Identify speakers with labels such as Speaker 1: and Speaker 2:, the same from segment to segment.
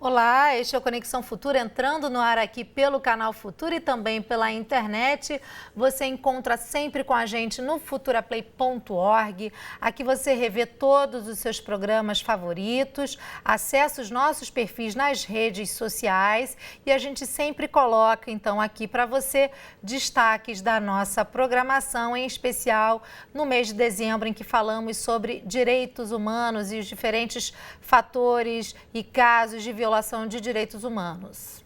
Speaker 1: Olá, este é o Conexão Futura, entrando no ar aqui pelo canal Futura e também pela internet. Você encontra sempre com a gente no futuraplay.org. Aqui você revê todos os seus programas favoritos, acessa os nossos perfis nas redes sociais e a gente sempre coloca, então, aqui para você destaques da nossa programação, em especial no mês de dezembro, em que falamos sobre direitos humanos e os diferentes fatores e casos de violação de direitos humanos.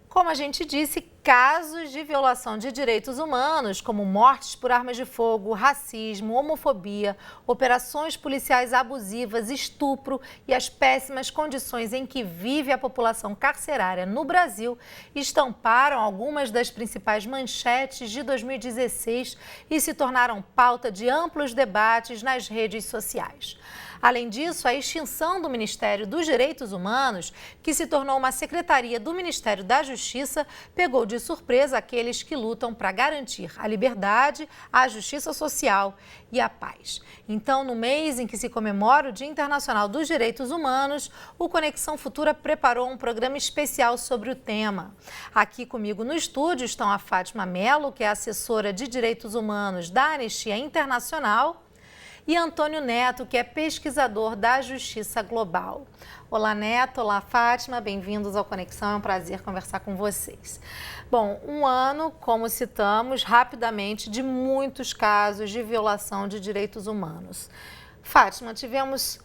Speaker 1: Como a gente disse, casos de violação de direitos humanos, como mortes por armas de fogo, racismo, homofobia, operações policiais abusivas, estupro e as péssimas condições em que vive a população carcerária no Brasil, estamparam algumas das principais manchetes de 2016 e se tornaram pauta de amplos debates nas redes sociais. Além disso, a extinção do Ministério dos Direitos Humanos, que se tornou uma secretaria do Ministério da Justiça, pegou de surpresa aqueles que lutam para garantir a liberdade, a justiça social e a paz. Então, no mês em que se comemora o Dia Internacional dos Direitos Humanos, o Conexão Futura preparou um programa especial sobre o tema. Aqui comigo no estúdio estão a Fátima Mello, que é assessora de Direitos Humanos da Anistia Internacional, e Antônio Neto, que é pesquisador da Justiça Global. Olá, Neto. Olá, Fátima. Bem-vindos ao Conexão. É um prazer conversar com vocês. Bom, um ano, como citamos, rapidamente, de muitos casos de violação de direitos humanos. Fátima, tivemos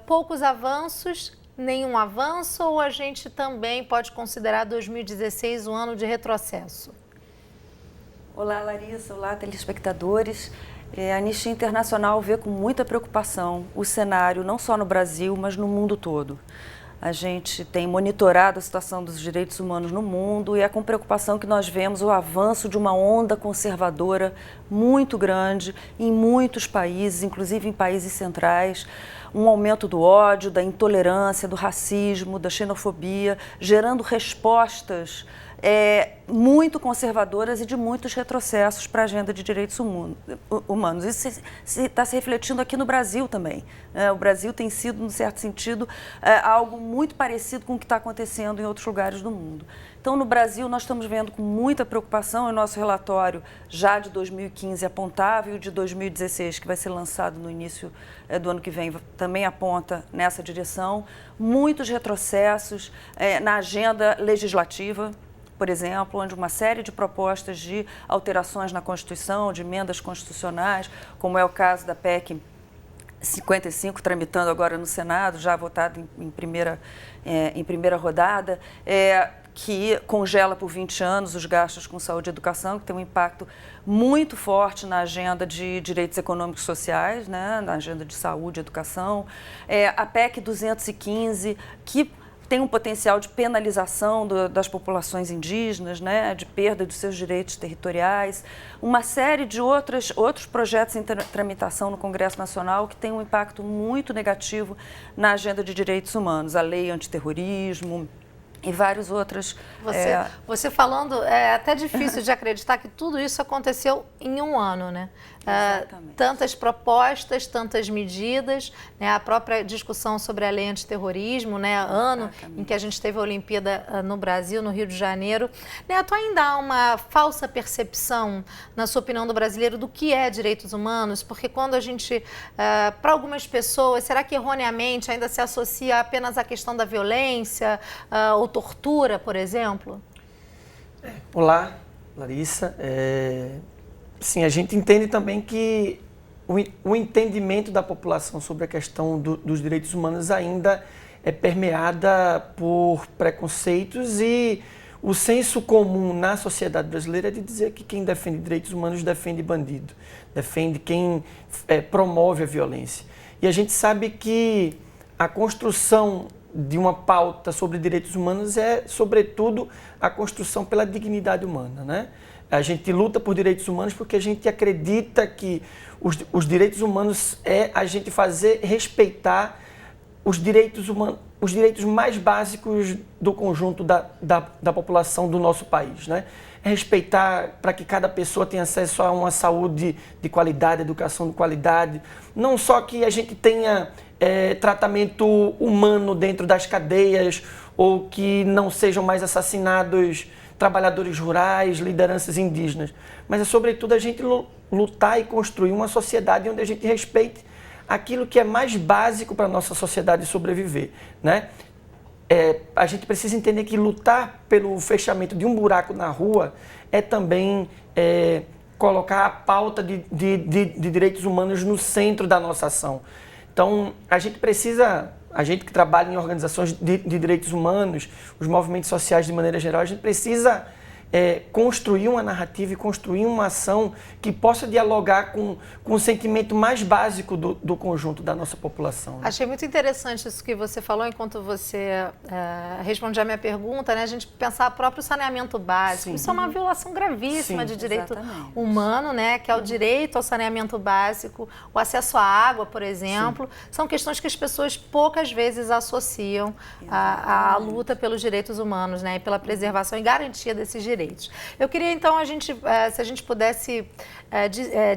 Speaker 1: poucos avanços, nenhum avanço, ou a gente também pode considerar 2016 um ano de retrocesso?
Speaker 2: Olá, Larissa. Olá, telespectadores. A Anistia Internacional vê com muita preocupação o cenário, não só no Brasil, mas no mundo todo. A gente tem monitorado a situação dos direitos humanos no mundo e é com preocupação que nós vemos o avanço de uma onda conservadora muito grande em muitos países, inclusive em países centrais, um aumento do ódio, da intolerância, do racismo, da xenofobia, gerando respostas muito conservadoras e de muitos retrocessos para a agenda de direitos humanos. Isso está se refletindo aqui no Brasil também. O Brasil tem sido, num certo sentido, algo muito parecido com o que está acontecendo em outros lugares do mundo. Então, no Brasil, nós estamos vendo com muita preocupação, e o nosso relatório já de 2015 apontava, e o de 2016, que vai ser lançado no início do ano que vem, também aponta nessa direção, muitos retrocessos na agenda legislativa, por exemplo, onde uma série de propostas de alterações na Constituição, de emendas constitucionais, como é o caso da PEC 55, tramitando agora no Senado, já votado em primeira rodada, que congela por 20 anos os gastos com saúde e educação, que tem um impacto muito forte na agenda de direitos econômicos e sociais, né, na agenda de saúde e educação. A PEC 215, que tem um potencial de penalização das populações indígenas, né, de perda dos seus direitos territoriais, uma série de outros projetos em tramitação no Congresso Nacional que tem um impacto muito negativo na agenda de direitos humanos, a lei antiterrorismo e várias outras.
Speaker 1: Você falando, é até difícil de acreditar que tudo isso aconteceu em um ano, né? Tantas propostas, tantas medidas, né? A própria discussão sobre a lei antiterrorismo, né? Ano em que a gente teve a Olimpíada no Brasil, no Rio de Janeiro. Neto, ainda há uma falsa percepção, na sua opinião, do brasileiro do que é direitos humanos? Porque quando a gente, para algumas pessoas, será que erroneamente ainda se associa apenas à questão da violência ou tortura, por exemplo?
Speaker 3: Olá, Larissa. Sim, a gente entende também que o entendimento da população sobre a questão dos direitos humanos ainda é permeada por preconceitos e o senso comum na sociedade brasileira é de dizer que quem defende direitos humanos defende bandido, defende quem promove a violência. E a gente sabe que a construção de uma pauta sobre direitos humanos é, sobretudo, a construção pela dignidade humana, né? A gente luta por direitos humanos porque a gente acredita que os direitos humanos é a gente fazer respeitar os direitos humanos, os direitos mais básicos do conjunto da população do nosso país, né? É respeitar para que cada pessoa tenha acesso a uma saúde de qualidade, educação de qualidade, não só que a gente tenha tratamento humano dentro das cadeias, ou que não sejam mais assassinados trabalhadores rurais, lideranças indígenas. Mas é, sobretudo, a gente lutar e construir uma sociedade onde a gente respeite aquilo que é mais básico para a nossa sociedade sobreviver, né? A gente precisa entender que lutar pelo fechamento de um buraco na rua é também colocar a pauta de direitos humanos no centro da nossa ação. Então, a gente que trabalha em organizações de direitos humanos, os movimentos sociais de maneira geral, a gente precisa construir uma narrativa e construir uma ação que possa dialogar com o sentimento mais básico do conjunto da nossa população.
Speaker 1: Achei muito interessante isso que você falou enquanto você respondia a minha pergunta, né? A gente pensar o próprio saneamento básico. Sim. Isso é uma violação gravíssima
Speaker 3: Sim,
Speaker 1: de direito
Speaker 2: exatamente.
Speaker 1: humano, né? Que é o direito ao saneamento básico, o acesso à água, por exemplo. Sim. São questões que as pessoas poucas vezes associam à luta pelos direitos humanos, né? E pela preservação e garantia desses direitos. Eu queria, então, se a gente pudesse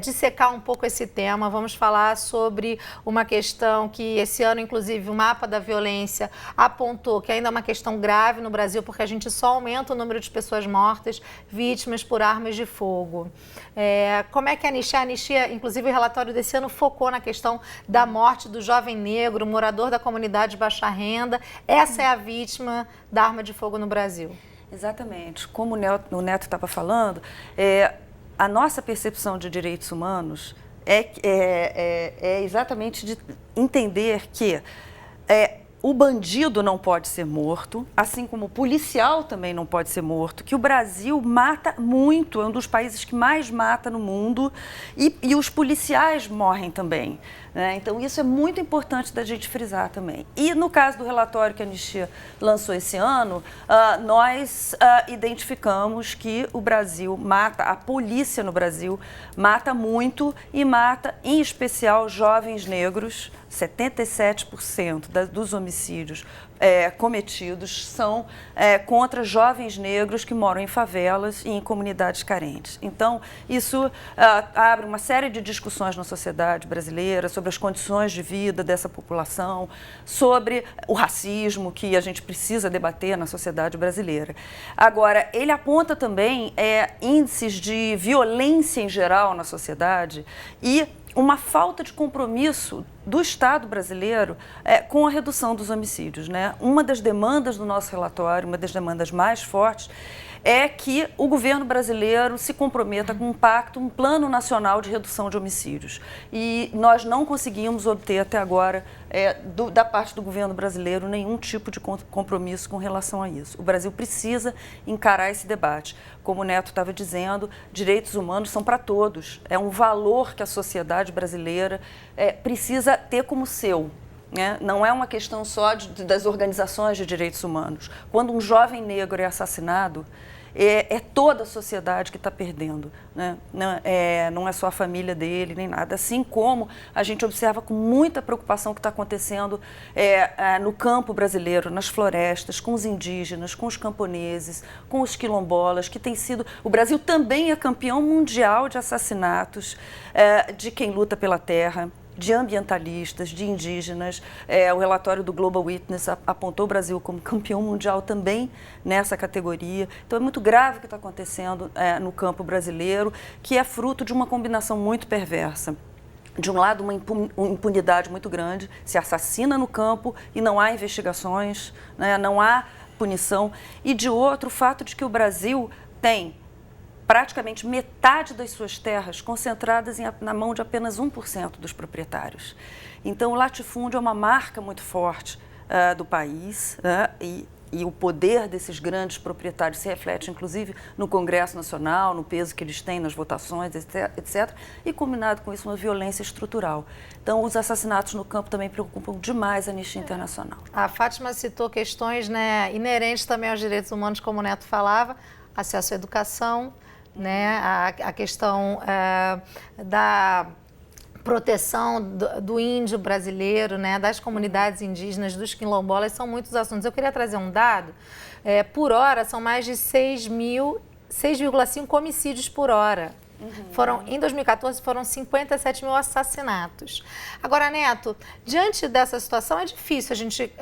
Speaker 1: dissecar um pouco esse tema, vamos falar sobre uma questão que esse ano, inclusive, o Mapa da Violência apontou que ainda é uma questão grave no Brasil, porque a gente só aumenta o número de pessoas mortas, vítimas por armas de fogo. Como é que a Anistia, inclusive o relatório desse ano focou na questão da morte do jovem negro, morador da comunidade de baixa renda. Essa é a vítima da arma de fogo no Brasil.
Speaker 2: Exatamente. Como o Neto estava falando, a nossa percepção de direitos humanos é exatamente de entender que o bandido não pode ser morto, assim como o policial também não pode ser morto, que o Brasil mata muito, é um dos países que mais mata no mundo, e os policiais morrem também, né? Então, isso é muito importante da gente frisar também. E no caso do relatório que a Anistia lançou esse ano, nós identificamos que o Brasil mata, a polícia no Brasil mata muito e mata, em especial, jovens negros. 77% dos homicídios cometidos são contra jovens negros que moram em favelas e em comunidades carentes. Então, isso abre uma série de discussões na sociedade brasileira sobre as condições de vida dessa população, sobre o racismo que a gente precisa debater na sociedade brasileira. Agora, ele aponta também índices de violência em geral na sociedade e uma falta de compromisso do Estado brasileiro com a redução dos homicídios, né? Uma das demandas do nosso relatório, uma das demandas mais fortes, é que o governo brasileiro se comprometa com um plano nacional de redução de homicídios. E nós não conseguimos obter até agora, da parte do governo brasileiro, nenhum tipo de compromisso com relação a isso. O Brasil precisa encarar esse debate. Como o Neto estava dizendo, direitos humanos são para todos. É um valor que a sociedade brasileira precisa ter como seu. Não é uma questão só das organizações de direitos humanos. Quando um jovem negro é assassinado, é toda a sociedade que está perdendo, né? Não é só a família dele, nem nada. Assim como a gente observa com muita preocupação o que está acontecendo no campo brasileiro, nas florestas, com os indígenas, com os camponeses, com os quilombolas, que tem sido... O Brasil também é campeão mundial de assassinatos de quem luta pela terra, de ambientalistas, de indígenas. O relatório do Global Witness apontou o Brasil como campeão mundial também nessa categoria. Então, é muito grave o que está acontecendo no campo brasileiro, que é fruto de uma combinação muito perversa. De um lado, uma impunidade muito grande, se assassina no campo e não há investigações, né? Não há punição. E, de outro, o fato de que o Brasil tem praticamente metade das suas terras concentradas na mão de apenas 1% dos proprietários. Então, o latifúndio é uma marca muito forte do país, né? E o poder desses grandes proprietários se reflete, inclusive, no Congresso Nacional, no peso que eles têm nas votações, etc. E, combinado com isso, uma violência estrutural. Então, os assassinatos no campo também preocupam demais a Anistia Internacional.
Speaker 1: A Fátima citou questões, né, inerentes também aos direitos humanos, como o Neto falava, acesso à educação, né, a questão da proteção do índio brasileiro, né, das comunidades indígenas, dos quilombolas, são muitos assuntos. Eu queria trazer um dado. Por hora, são mais de 6,5 homicídios por hora Em 2014, foram 57 mil assassinatos. Agora, Neto, diante dessa situação, é difícil a gente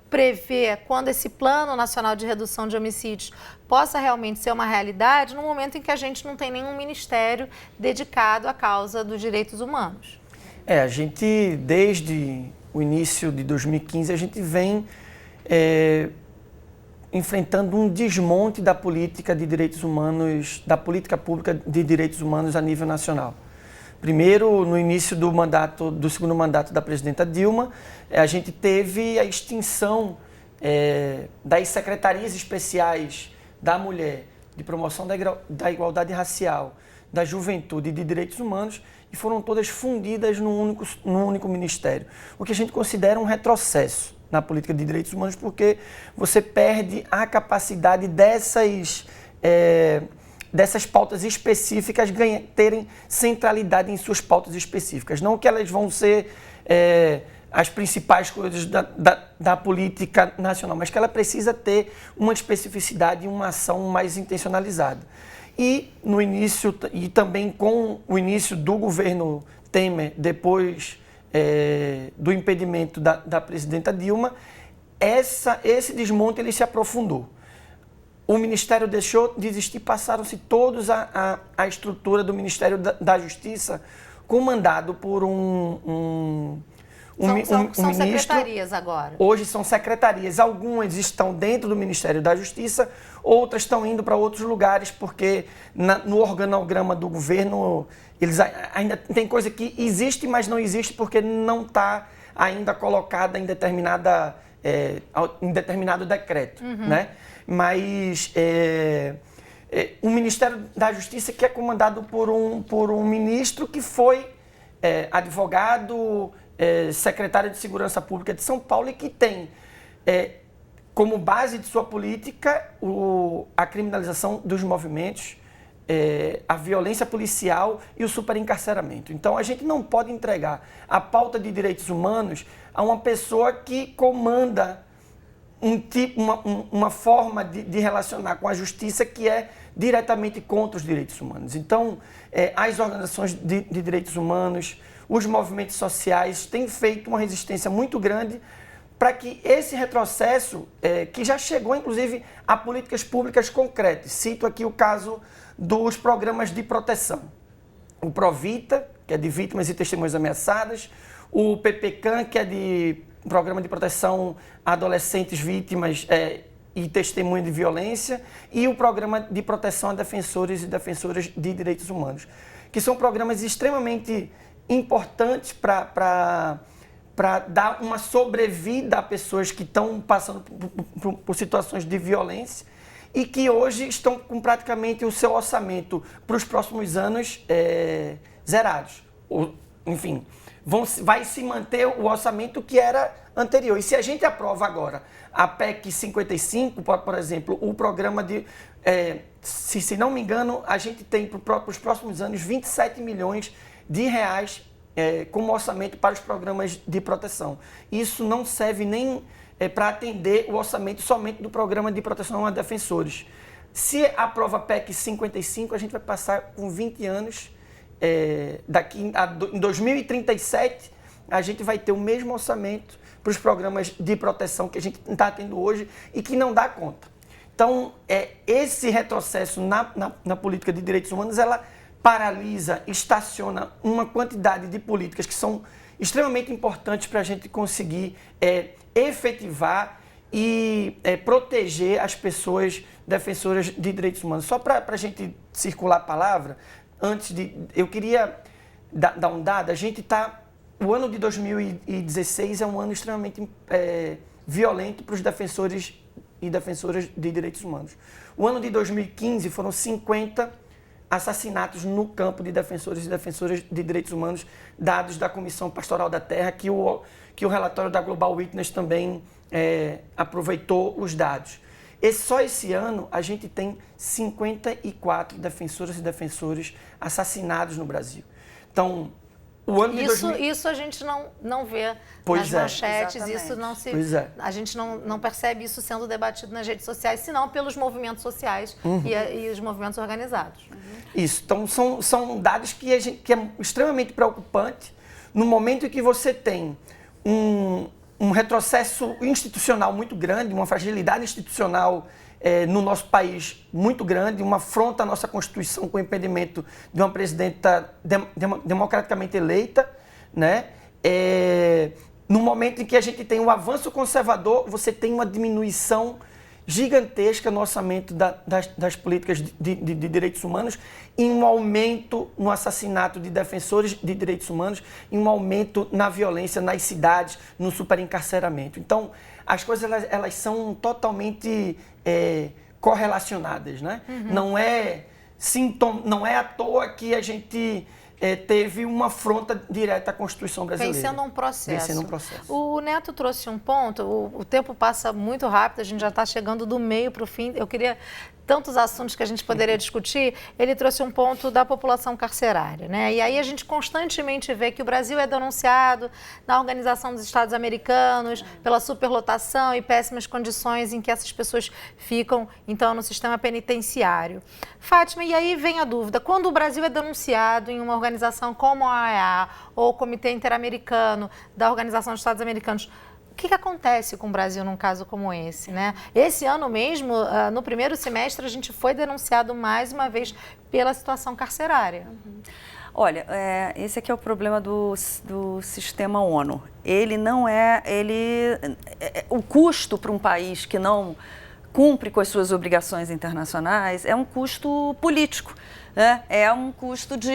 Speaker 1: prever quando esse Plano Nacional de Redução de Homicídios possa realmente ser uma realidade no momento em que a gente não tem nenhum ministério dedicado à causa dos direitos humanos.
Speaker 3: A gente, desde o início de 2015, a gente vem enfrentando um desmonte da política de direitos humanos, da política pública de direitos humanos a nível nacional. Primeiro, no início do segundo mandato da presidenta Dilma, a gente teve a extinção das secretarias especiais da mulher, de promoção da igualdade racial, da juventude e de direitos humanos, e foram todas fundidas num único ministério, o que a gente considera um retrocesso na política de direitos humanos, porque você perde a capacidade dessas pautas específicas terem centralidade em suas pautas específicas. Não que elas vão ser as principais coisas da política nacional, mas que ela precisa ter uma especificidade e uma ação mais intencionalizada. E no início, e também com o início do governo Temer, depois do impedimento da presidenta Dilma, esse desmonte ele se aprofundou. O Ministério deixou de existir, passaram-se todos a estrutura do Ministério da Justiça, comandado por um
Speaker 1: São
Speaker 3: ministro.
Speaker 1: secretarias agora.
Speaker 3: Hoje são secretarias. Algumas estão dentro do Ministério da Justiça, outras estão indo para outros lugares, porque no organograma do governo, eles ainda tem coisa que existe, mas não existe porque não está ainda colocada em determinado decreto, né? Mas o Ministério da Justiça, que é comandado por um ministro que foi advogado, secretário de Segurança Pública de São Paulo e que tem como base de sua política a criminalização dos movimentos, a violência policial e o superencarceramento. Então, a gente não pode entregar a pauta de direitos humanos a uma pessoa que comanda uma forma de relacionar com a justiça que é diretamente contra os direitos humanos. Então, as organizações de direitos humanos, os movimentos sociais têm feito uma resistência muito grande para que esse retrocesso, que já chegou inclusive a políticas públicas concretas, cito aqui o caso dos programas de proteção. O Provita, que é de vítimas e testemunhas ameaçadas, o PPCAM, que é de Programa de Proteção a Adolescentes Vítimas e Testemunhas de Violência, e o Programa de Proteção a Defensores e Defensoras de Direitos Humanos, que são programas extremamente importantes para dar uma sobrevida a pessoas que estão passando por situações de violência e que hoje estão com praticamente o seu orçamento para os próximos anos zerados. Enfim, vai se manter o orçamento que era anterior. E se a gente aprova agora a PEC 55, por exemplo, o programa de... se não me engano, a gente tem para os próximos anos 27 milhões de reais como orçamento para os programas de proteção. Isso não serve nem para atender o orçamento somente do programa de proteção a defensores. Se aprova a PEC 55, a gente vai passar com 20 anos, em 2037, a gente vai ter o mesmo orçamento para os programas de proteção que a gente está tendo hoje e que não dá conta. Então, esse retrocesso na política de direitos humanos, ela paralisa, estaciona uma quantidade de políticas que são extremamente importantes para a gente conseguir efetivar e proteger as pessoas defensoras de direitos humanos. Só para a gente circular a palavra, eu queria dar um dado. A gente o ano de 2016 é um ano extremamente violento para os defensores e defensoras de direitos humanos. O ano de 2015 foram 50 assassinatos no campo de defensores e defensoras de direitos humanos, dados da Comissão Pastoral da Terra, que o relatório da Global Witness também aproveitou os dados. Só esse ano a gente tem 54 defensoras e defensores assassinados no Brasil. Então, o ano de
Speaker 1: Isso a gente não vê
Speaker 3: Pois
Speaker 1: nas manchetes,
Speaker 2: exatamente.
Speaker 1: isso não se...
Speaker 3: Pois é.
Speaker 1: A gente não percebe isso sendo debatido nas redes sociais, senão pelos movimentos sociais e os movimentos organizados.
Speaker 3: Isso, então são dados que é extremamente preocupante no momento em que você tem um retrocesso institucional muito grande, uma fragilidade institucional no nosso país muito grande, uma afronta à nossa Constituição com o impedimento de uma presidenta democraticamente eleita, né? No momento em que a gente tem um avanço conservador, você tem uma diminuição gigantesca no orçamento das políticas de direitos humanos e um aumento no assassinato de defensores de direitos humanos e um aumento na violência nas cidades, no superencarceramento. Então, as coisas elas são totalmente correlacionadas, né? Não é à toa que a gente teve uma afronta direta à Constituição brasileira.
Speaker 1: Vencendo um processo.
Speaker 3: Vencendo um processo.
Speaker 1: O Neto trouxe um ponto, o tempo passa muito rápido, a gente já está chegando do meio para o fim. Eu queria tantos assuntos que a gente poderia discutir. Ele trouxe um ponto da população carcerária, né? E aí a gente constantemente vê que o Brasil é denunciado na Organização dos Estados Americanos pela superlotação e péssimas condições em que essas pessoas ficam, então, no sistema penitenciário. Fátima, e aí vem a dúvida, quando o Brasil é denunciado em uma organização como a OEA ou o Comitê Interamericano da Organização dos Estados Americanos, o que acontece com o Brasil num caso como esse, né? Esse ano mesmo, no primeiro semestre, a gente foi denunciado mais uma vez pela situação carcerária.
Speaker 2: Olha, esse aqui é o problema do sistema ONU. Ele não é... o custo para um país que não cumpre com as suas obrigações internacionais é um custo político. É um custo de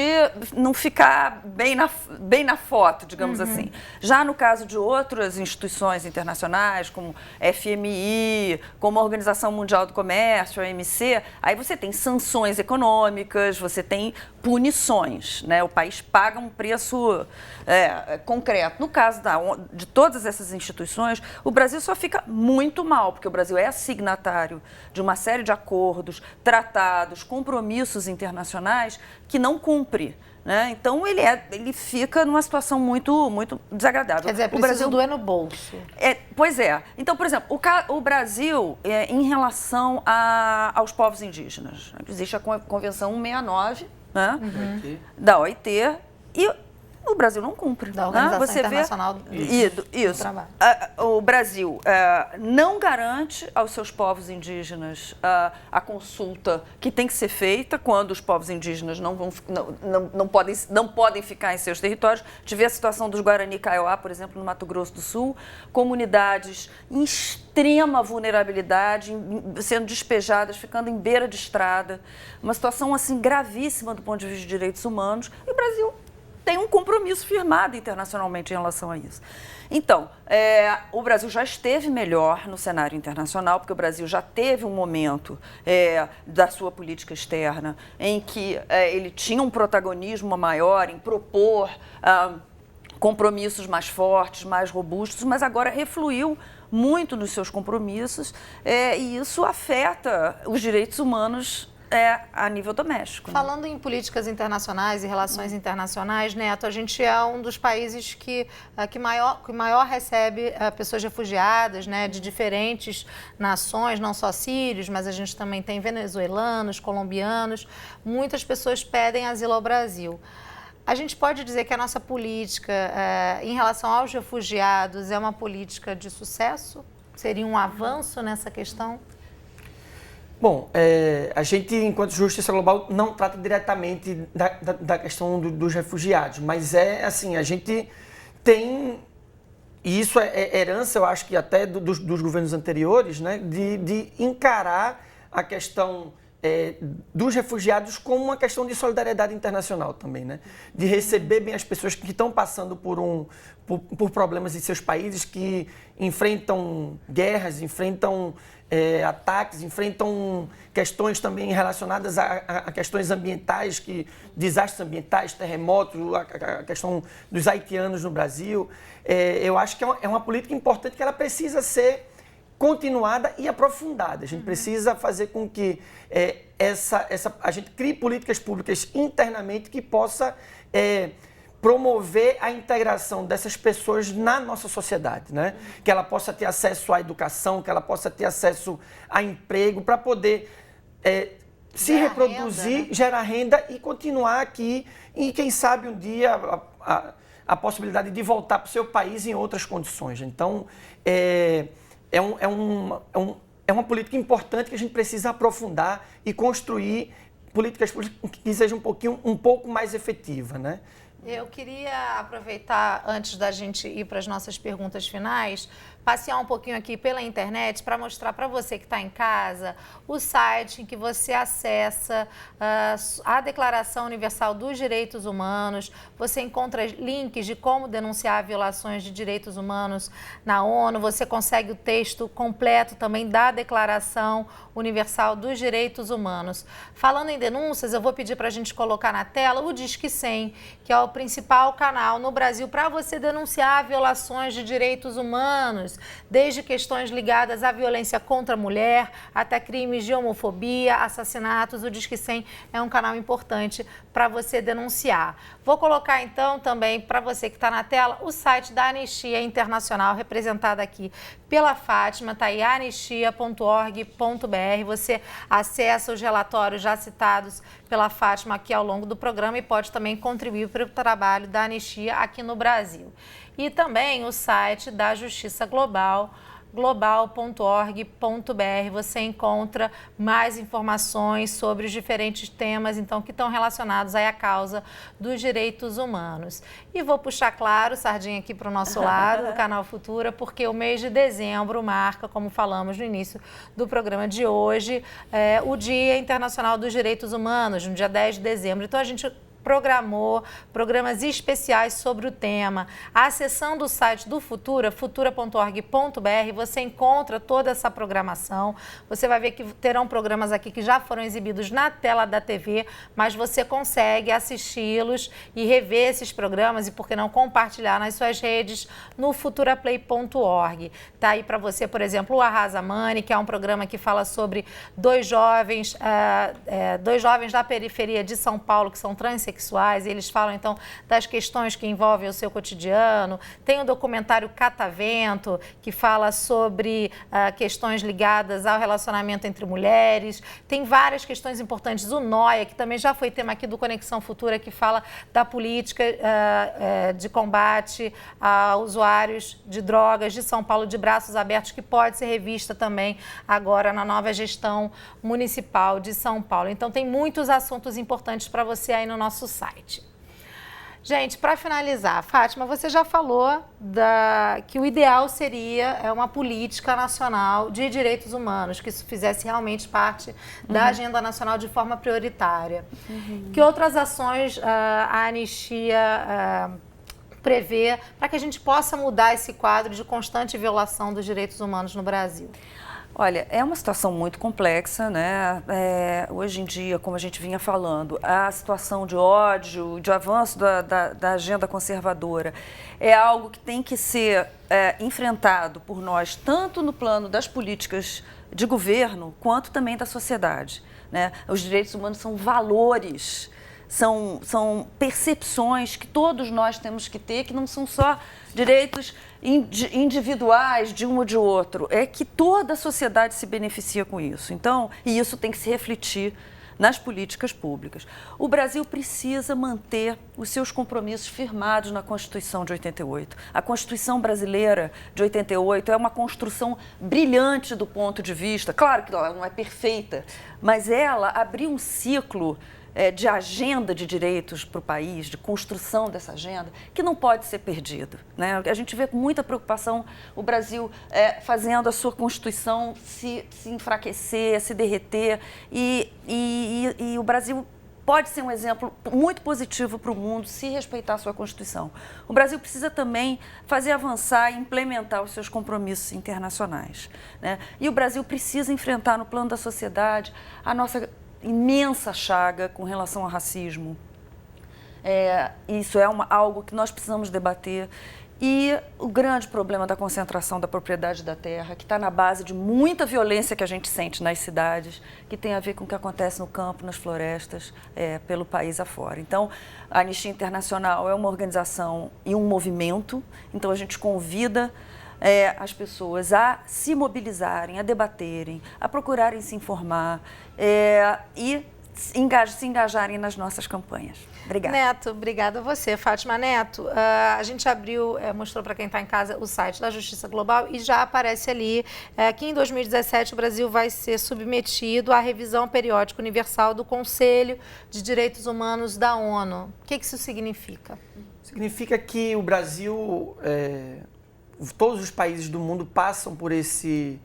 Speaker 2: não ficar bem na foto, digamos assim. Já no caso de outras instituições internacionais, como FMI, como a Organização Mundial do Comércio, a OMC, aí você tem sanções econômicas, você tem punições, né? O país paga um preço concreto. No caso de todas essas instituições, o Brasil só fica muito mal, porque o Brasil é signatário de uma série de acordos, tratados, compromissos internacionais que não cumpre, né? Então ele fica numa situação muito, muito desagradável.
Speaker 1: Quer dizer, precisa doer no bolso.
Speaker 2: Pois é. Então, por exemplo, o Brasil, em relação aos povos indígenas, existe a Convenção 169, né? Da OIT, e o Brasil não cumpre.
Speaker 1: Da Organização Internacional do Trabalho.
Speaker 2: O Brasil não garante aos seus povos indígenas a consulta que tem que ser feita quando os povos indígenas não podem ficar em seus territórios. Tive a situação dos Guarani Kaiowá, por exemplo, no Mato Grosso do Sul, comunidades em extrema vulnerabilidade, sendo despejadas, ficando em beira de estrada. Uma situação assim gravíssima do ponto de vista de direitos humanos. E o Brasil tem um compromisso firmado internacionalmente em relação a isso. Então, o Brasil já esteve melhor no cenário internacional, porque o Brasil já teve um momento da sua política externa em que ele tinha um protagonismo maior em propor compromissos mais fortes, mais robustos, mas agora refluiu muito nos seus compromissos e isso afeta os direitos humanos a nível doméstico.
Speaker 1: Falando em políticas internacionais e relações internacionais, Neto, a gente é um dos países que maior recebe pessoas refugiadas, né, de diferentes nações, não só sírios, mas a gente também tem venezuelanos, colombianos. Muitas pessoas pedem asilo ao Brasil. A gente pode dizer que a nossa política em relação aos refugiados é uma política de sucesso? Seria um avanço nessa questão?
Speaker 3: Bom, a gente, enquanto Justiça Global, não trata diretamente da questão dos refugiados, mas assim, a gente tem, e isso é herança, eu acho que até dos governos anteriores, né, de encarar a questão dos refugiados como uma questão de solidariedade internacional também, né? De receber bem as pessoas que estão passando por problemas em seus países, que enfrentam guerras, enfrentam ataques, enfrentam questões também relacionadas a questões ambientais, desastres ambientais, terremotos, a questão dos haitianos no Brasil. Eu acho que é uma política importante que ela precisa ser continuada e aprofundada. A gente precisa fazer com que a gente crie políticas públicas internamente que possa promover a integração dessas pessoas na nossa sociedade, né? Que ela possa ter acesso à educação, que ela possa ter acesso a emprego, para poder se reproduzir,
Speaker 1: renda, né?
Speaker 3: gerar renda e continuar aqui. E quem sabe um dia a possibilidade de voltar para o seu país em outras condições. Então, é uma política importante que a gente precisa aprofundar e construir políticas que sejam um pouco mais efetiva, né?
Speaker 1: Eu queria aproveitar, antes da gente ir para as nossas perguntas finais, passear um pouquinho aqui pela internet para mostrar para você que está em casa o site em que você acessa a Declaração Universal dos Direitos Humanos. Você encontra links de como denunciar violações de direitos humanos na ONU. Você consegue o texto completo também da Declaração Universal dos Direitos Humanos. Falando em denúncias, eu vou pedir para a gente colocar na tela o Disque 100, que é o principal canal no Brasil para você denunciar violações de direitos humanos, desde questões ligadas à violência contra a mulher, até crimes de homofobia, assassinatos. O Disque 100 é um canal importante para você denunciar. Vou colocar então também para você que está na tela o site da Anistia Internacional, representada aqui pela Fátima, está aí anistia.org.br. Você acessa os relatórios já citados pela Fátima aqui ao longo do programa e pode também contribuir para o trabalho da Anistia aqui no Brasil. E também o site da Justiça Global, global.org.br. Você encontra mais informações sobre os diferentes temas, então, que estão relacionados aí à causa dos direitos humanos. E vou puxar, claro, sardinha aqui para o nosso lado, do Canal Futura, porque o mês de dezembro marca, como falamos no início do programa de hoje, o Dia Internacional dos Direitos Humanos, no dia 10 de dezembro. Então, a gente programou programas especiais sobre o tema. Acessando o site do Futura, futura.org.br, você encontra toda essa programação. Você vai ver que terão programas aqui que já foram exibidos na tela da TV, mas você consegue assisti-los e rever esses programas e, por que não, compartilhar nas suas redes no futuraplay.org. Tá aí para você, por exemplo, o Arrasa Mani, que é um programa que fala sobre dois jovens da periferia de São Paulo que são transexuais. E eles falam, então, das questões que envolvem o seu cotidiano. Tem o documentário Catavento, que fala sobre questões ligadas ao relacionamento entre mulheres. Tem várias questões importantes. O Noia, que também já foi tema aqui do Conexão Futura, que fala da política de combate a usuários de drogas de São Paulo, de braços abertos, que pode ser revista também agora na nova gestão municipal de São Paulo. Então, tem muitos assuntos importantes para você aí no nosso site. Gente, para finalizar, Fátima, você já falou que o ideal seria uma política nacional de direitos humanos, que isso fizesse realmente parte da agenda nacional de forma prioritária. Que outras ações a Anistia prevê para que a gente possa mudar esse quadro de constante violação dos direitos humanos no Brasil?
Speaker 2: Olha, é uma situação muito complexa, né? Hoje em dia, como a gente vinha falando, a situação de ódio, de avanço da agenda conservadora é algo que tem que ser enfrentado por nós, tanto no plano das políticas de governo, quanto também da sociedade, né? Os direitos humanos são valores, são percepções que todos nós temos que ter, que não são só direitos individuais de um ou de outro, é que toda a sociedade se beneficia com isso. Então, e isso tem que se refletir nas políticas públicas. O Brasil precisa manter os seus compromissos firmados na Constituição de 88. A Constituição brasileira de 88 é uma construção brilhante do ponto de vista, claro que ela não é perfeita, mas ela abriu um ciclo de agenda de direitos para o país, de construção dessa agenda, que não pode ser perdido, né? A gente vê com muita preocupação o Brasil fazendo a sua Constituição se enfraquecer, se derreter, e o Brasil pode ser um exemplo muito positivo para o mundo se respeitar a sua Constituição. O Brasil precisa também fazer avançar e implementar os seus compromissos internacionais, né? E o Brasil precisa enfrentar no plano da sociedade a nossa imensa chaga com relação ao racismo. Isso é algo que nós precisamos debater, E o grande problema da concentração da propriedade da terra, que está na base de muita violência que a gente sente nas cidades, que tem a ver com o que acontece no campo, nas florestas, pelo país afora. Então, a Anistia Internacional é uma organização e um movimento, então a gente convida as pessoas a se mobilizarem, a debaterem, a procurarem se informar e se engajarem nas nossas campanhas. Obrigada.
Speaker 1: Neto, obrigada a você. Fátima Neto, a gente abriu, mostrou para quem está em casa o site da Justiça Global e já aparece ali que em 2017 o Brasil vai ser submetido à revisão periódica universal do Conselho de Direitos Humanos da ONU. O que isso significa?
Speaker 3: Significa que o Brasil, todos os países do mundo passam por esse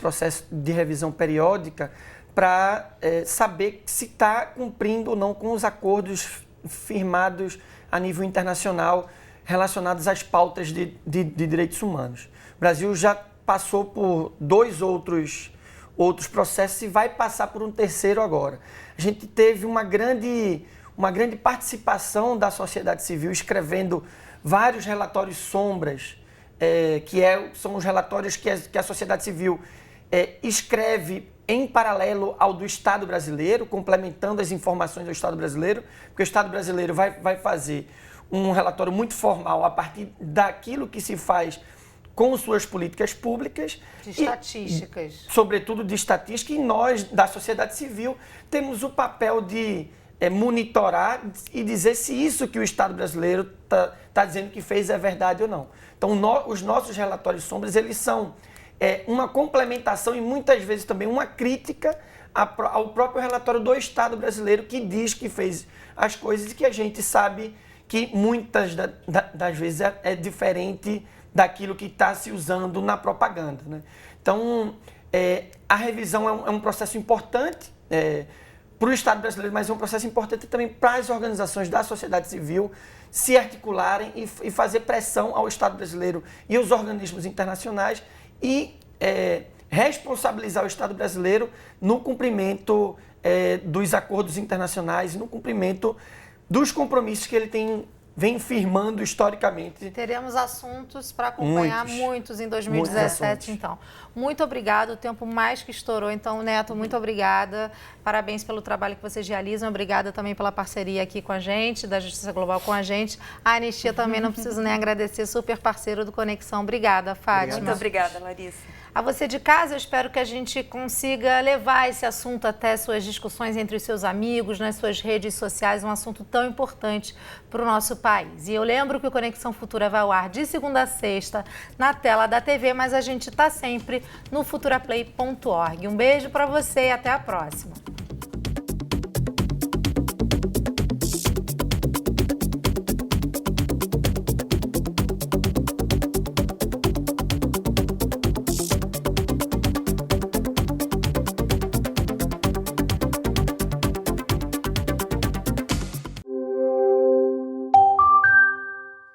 Speaker 3: processo de revisão periódica para saber se está cumprindo ou não com os acordos firmados a nível internacional relacionados às pautas de direitos humanos. O Brasil já passou por 2 outros processos e vai passar por um terceiro agora. A gente teve uma grande participação da sociedade civil escrevendo vários relatórios sombras, são os relatórios que a sociedade civil escreve em paralelo ao do Estado brasileiro, complementando as informações do Estado brasileiro, porque o Estado brasileiro vai fazer um relatório muito formal a partir daquilo que se faz com suas políticas públicas.
Speaker 1: De estatísticas.
Speaker 3: Sobretudo de estatística, e nós, da sociedade civil, temos o papel de monitorar e dizer se isso que o Estado brasileiro está dizendo que fez é verdade ou não. Então, os nossos relatórios sombras, eles são uma complementação e muitas vezes também uma crítica ao próprio relatório do Estado brasileiro, que diz que fez as coisas e que a gente sabe que muitas das vezes é diferente daquilo que está se usando na propaganda, né? Então, a revisão é um processo importante para o Estado brasileiro, mas é um processo importante também para as organizações da sociedade civil se articularem e fazer pressão ao Estado brasileiro e aos organismos internacionais e responsabilizar o Estado brasileiro no cumprimento dos acordos internacionais, no cumprimento dos compromissos que ele vem firmando historicamente.
Speaker 1: Teremos assuntos para acompanhar muitos em 2017, então. Muito obrigada, o tempo mais que estourou. Então, Neto, muito obrigada. Parabéns pelo trabalho que vocês realizam. Obrigada também pela parceria aqui com a gente, da Justiça Global com a gente. A Anistia também, não preciso nem agradecer, super parceiro do Conexão. Obrigada, Fátima.
Speaker 2: Muito obrigada, Larissa.
Speaker 1: A você de casa, eu espero que a gente consiga levar esse assunto até suas discussões entre os seus amigos, nas suas redes sociais, um assunto tão importante para o nosso país. E eu lembro que o Conexão Futura vai ao ar de segunda a sexta na tela da TV, mas a gente está sempre no futuraplay.org. Um beijo para você e até a próxima.